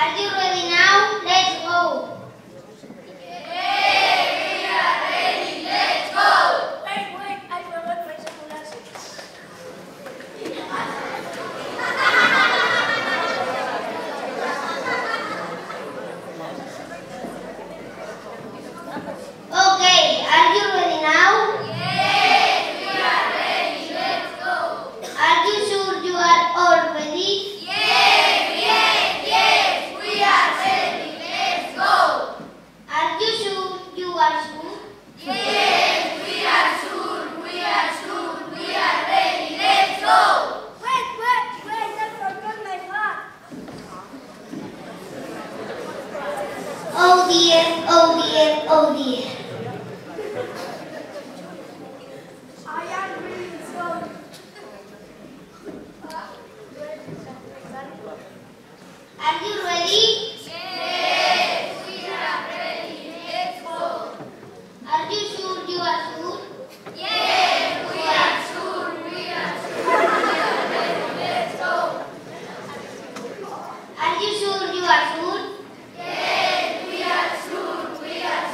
Are you ready now? Let's go. Okay, are you ready now? Yes, we are ready. Let's go. Are you sure you are all ready? Yes, we are ready. Let's go. Are you sure you are sure? Yes, we are sure. We are ready. Let's go. Wait, I forgot my hat. Oh dear, oh dear, oh dear. I am really sorry. Are you ready? Yes, we are ready. Let's go. Are you sure you are sure? Yes, we are sure. We are ready. Let's go. Are you sure you are sure? Yes, we are sure. We are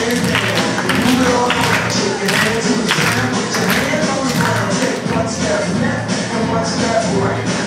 Move it all around. Take your hand to the ground. Put your hand on the ground. Take one step left and one step right.